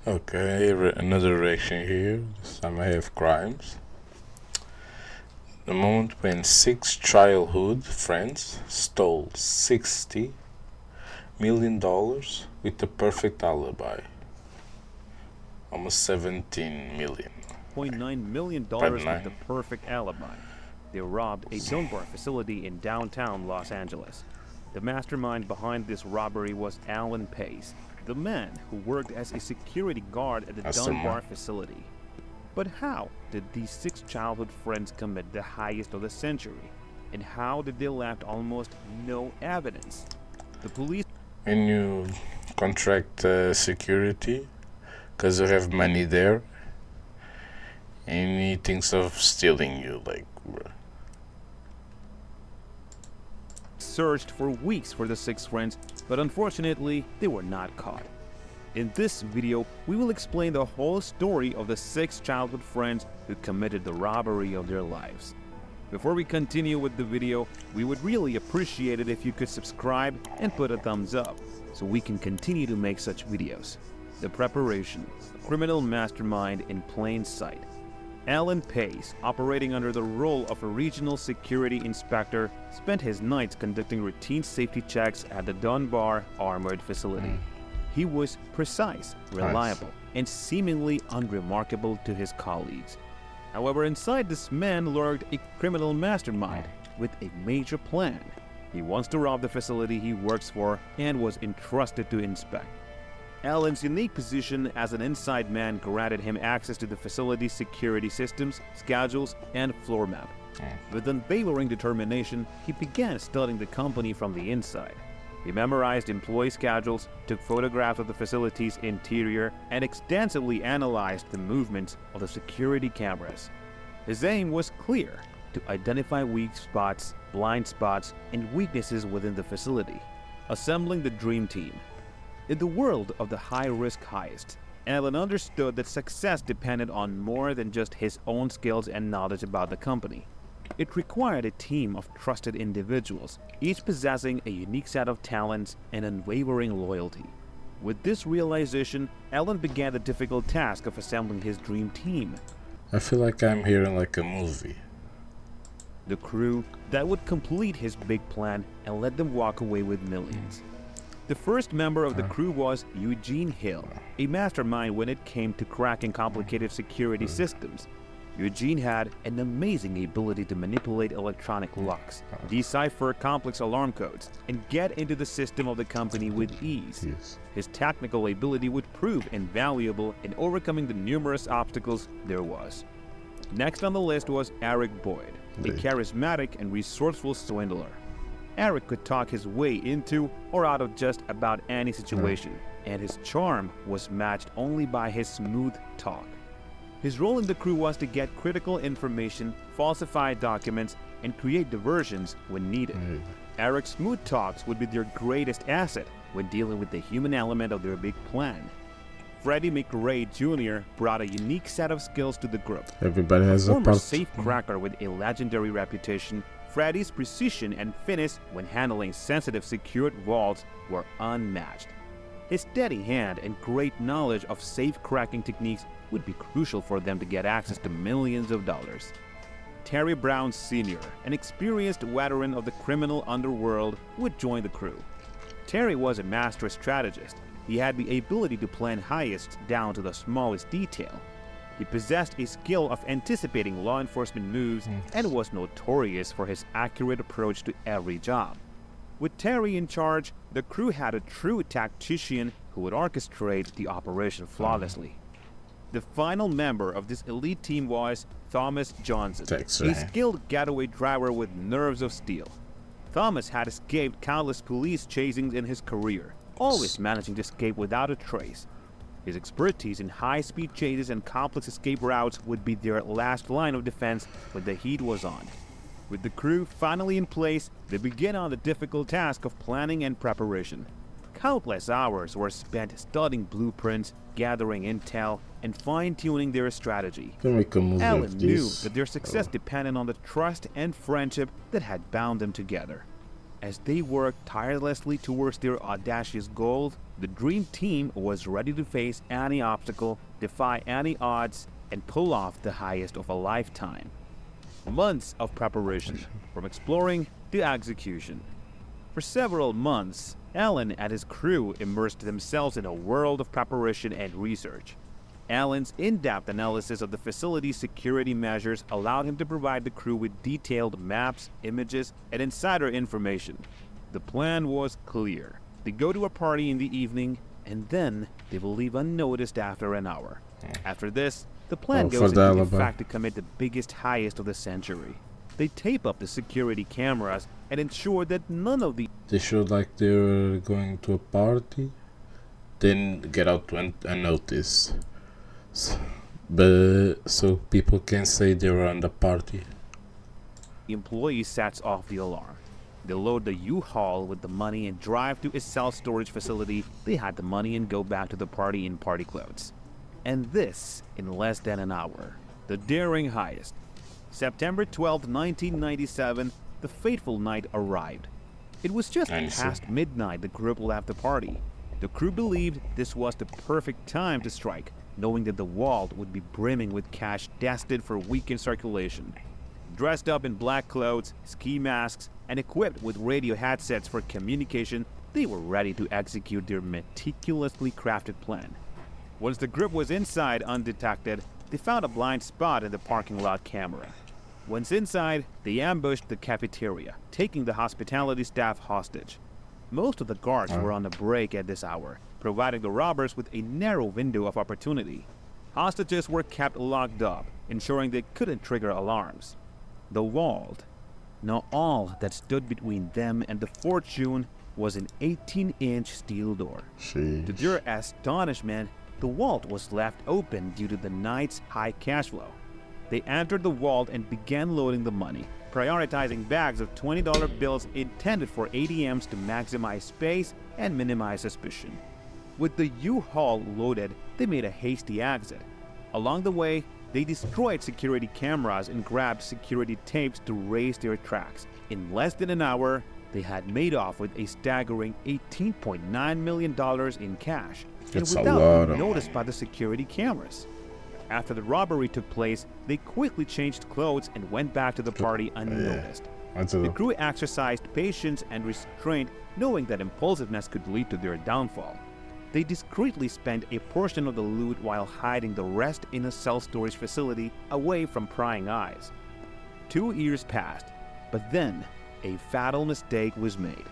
Okay, another reaction here. This time I have crimes. The moment when 6 childhood friends stole $60 million with a perfect alibi. Almost 17 million. $0.9 million with the perfect alibi. They robbed a Dunbar facility in downtown Los Angeles. The mastermind behind this robbery was Alan Pace, the man who worked as a security guard at the Dunbar facility. But how did these 6 childhood friends commit the heist of the century? And how did they left almost no evidence? The police... When you contract security, because you have money there, and he thinks of stealing you, like... searched for weeks for the 6 friends, but unfortunately, they were not caught. In this video, we will explain the whole story of the 6 childhood friends who committed the robbery of their lives. Before we continue with the video, we would really appreciate it if you could subscribe and put a thumbs up, so we can continue to make such videos. The preparation, a criminal mastermind in plain sight. Alan Pace, operating under the role of a regional security inspector, spent his nights conducting routine safety checks at the Dunbar armored facility. He was precise, reliable, and seemingly unremarkable to his colleagues. However, inside this man lurked a criminal mastermind with a major plan. He wants to rob the facility he works for and was entrusted to inspect. Alan's unique position as an inside man granted him access to the facility's security systems, schedules, and floor map. With unwavering determination, he began studying the company from the inside. He memorized employee schedules, took photographs of the facility's interior, and extensively analyzed the movements of the security cameras. His aim was clear: to identify weak spots, blind spots, and weaknesses within the facility, assembling the dream team. In the world of the high-risk heist, Alan understood that success depended on more than just his own skills and knowledge about the company. It required a team of trusted individuals, each possessing a unique set of talents and unwavering loyalty. With this realization, Alan began the difficult task of assembling his dream team. I feel like I'm hearing like a movie. The crew that would complete his big plan and let them walk away with millions. The first member of the crew was Eugene Hill, a mastermind when it came to cracking complicated security systems. Eugene had an amazing ability to manipulate electronic locks, decipher complex alarm codes, and get into the system of the company with ease. His technical ability would prove invaluable in overcoming the numerous obstacles there was. Next on the list was Eric Boyd, a charismatic and resourceful swindler. Eric could talk his way into or out of just about any situation, and his charm was matched only by his smooth talk. His role in the crew was to get critical information, falsify documents, and create diversions when needed. Eric's smooth talks would be their greatest asset when dealing with the human element of their big plan. Freddie McRae Jr. brought a unique set of skills to the group. Everybody has a former safecracker with a legendary reputation, Freddie's precision and finesse when handling sensitive secured vaults were unmatched. His steady hand and great knowledge of safe-cracking techniques would be crucial for them to get access to millions of dollars. Terry Brown Sr., an experienced veteran of the criminal underworld, would join the crew. Terry was a master strategist. He had the ability to plan heists down to the smallest detail. He possessed a skill of anticipating law enforcement moves and was notorious for his accurate approach to every job. With Terry in charge, the crew had a true tactician who would orchestrate the operation flawlessly. The final member of this elite team was Thomas Johnson, a skilled getaway driver with nerves of steel. Thomas had escaped countless police chasings in his career, always managing to escape without a trace. His expertise in high-speed chases and complex escape routes would be their last line of defense when the heat was on. With the crew finally in place, they began on the difficult task of planning and preparation. Countless hours were spent studying blueprints, gathering intel, and fine-tuning their strategy. Alan knew that their success depended on the trust and friendship that had bound them together. As they worked tirelessly towards their audacious goal, the dream team was ready to face any obstacle, defy any odds, and pull off the highest of a lifetime. Months of preparation, from exploring to execution. For several months, Alan and his crew immersed themselves in a world of preparation and research. Alan's in-depth analysis of the facility's security measures allowed him to provide the crew with detailed maps, images, and insider information. The plan was clear. They go to a party in the evening, and then they will leave unnoticed after an hour. After this, the plan goes into effect to commit the biggest heist of the century. They tape up the security cameras and ensure that none of the... They showed like they were going to a party, then get out unnoticed. But so people can say they were on the party. The employee sets off the alarm. They load the U-Haul with the money and drive to a self-storage facility. They hide the money and go back to the party in party clothes. And this in less than an hour. The daring heist. September 12, 1997, the fateful night arrived. It was just past midnight the group left the party. The crew believed this was the perfect time to strike, knowing that the vault would be brimming with cash destined for weekend circulation. Dressed up in black clothes, ski masks, and equipped with radio headsets for communication, they were ready to execute their meticulously crafted plan. Once the group was inside undetected, they found a blind spot in the parking lot camera. Once inside, they ambushed the cafeteria, taking the hospitality staff hostage. Most of the guards were on a break at this hour, providing the robbers with a narrow window of opportunity. Hostages were kept locked up, ensuring they couldn't trigger alarms. The vault. Now all that stood between them and the fortune was an 18-inch steel door. To their astonishment, the vault was left open due to the night's high cash flow. They entered the vault and began loading the money, prioritizing bags of $20 bills intended for ATMs to maximize space and minimize suspicion. With the U-Haul loaded, they made a hasty exit. Along the way, they destroyed security cameras and grabbed security tapes to raise their tracks. In less than an hour, they had made off with a staggering $18.9 million in cash, and without being noticed by the security cameras. After the robbery took place, they quickly changed clothes and went back to the party unnoticed. The crew exercised patience and restraint, knowing that impulsiveness could lead to their downfall. They discreetly spent a portion of the loot while hiding the rest in a self-storage facility away from prying eyes. 2 years passed, but then a fatal mistake was made.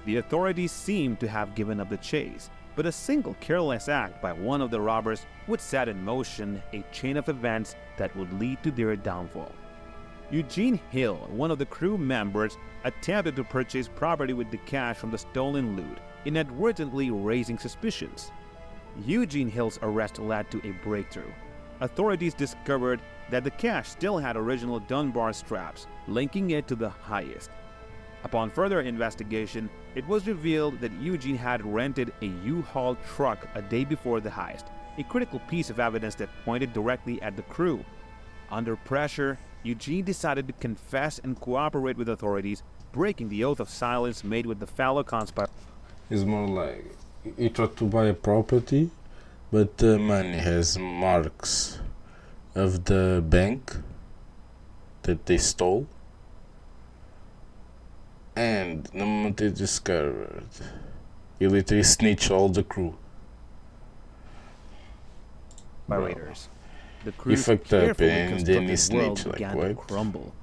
The authorities seemed to have given up the chase, but a single careless act by one of the robbers would set in motion a chain of events that would lead to their downfall. Eugene Hill, one of the crew members, attempted to purchase property with the cash from the stolen loot, inadvertently raising suspicions. Eugene Hill's arrest led to a breakthrough. Authorities discovered that the cash still had original Dunbar straps, linking it to the heist. Upon further investigation, it was revealed that Eugene had rented a U-Haul truck a day before the heist, a critical piece of evidence that pointed directly at the crew. Under pressure, Eugene decided to confess and cooperate with authorities, breaking the oath of silence made with the fellow conspirator. It's more like he tried to buy a property, but the money has marks of the bank that they stole. And the moment they discovered, he literally snitched all the crew. By raiders. The crew's fucked up carefully and then he constructed snitched, world began like, to what? crumble.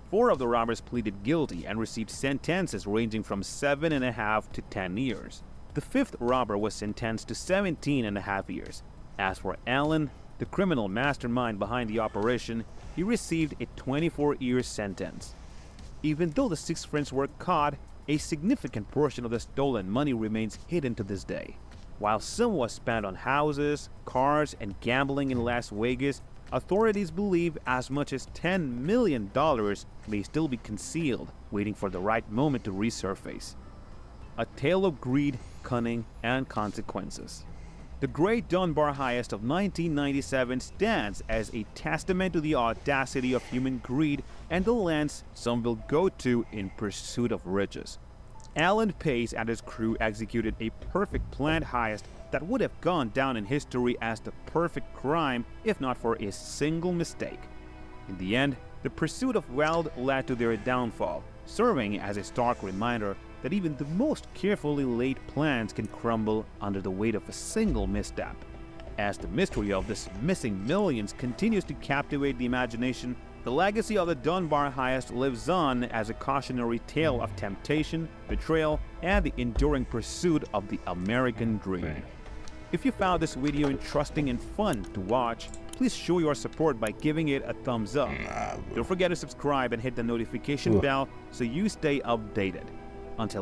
4 of the robbers pleaded guilty and received sentences ranging from 7.5 to 10 years. The 5th robber was sentenced to 17.5 years. As for Alan, the criminal mastermind behind the operation, he received a 24-year sentence. Even though the 6 friends were caught, a significant portion of the stolen money remains hidden to this day. While some was spent on houses, cars, and gambling in Las Vegas, authorities believe as much as $10 million may still be concealed, waiting for the right moment to resurface. A tale of greed, cunning, and consequences. The Great Dunbar Heist of 1997 stands as a testament to the audacity of human greed and the lengths some will go to in pursuit of riches. Alan Pace and his crew executed a perfect planned heist that would have gone down in history as the perfect crime if not for a single mistake. In the end, the pursuit of wealth led to their downfall, serving as a stark reminder that even the most carefully laid plans can crumble under the weight of a single misstep. As the mystery of this missing millions continues to captivate the imagination, the legacy of the Dunbar heist lives on as a cautionary tale of temptation, betrayal, and the enduring pursuit of the American dream. If you found this video interesting and fun to watch, please show your support by giving it a thumbs up. Don't forget to subscribe and hit the notification bell so you stay updated. Until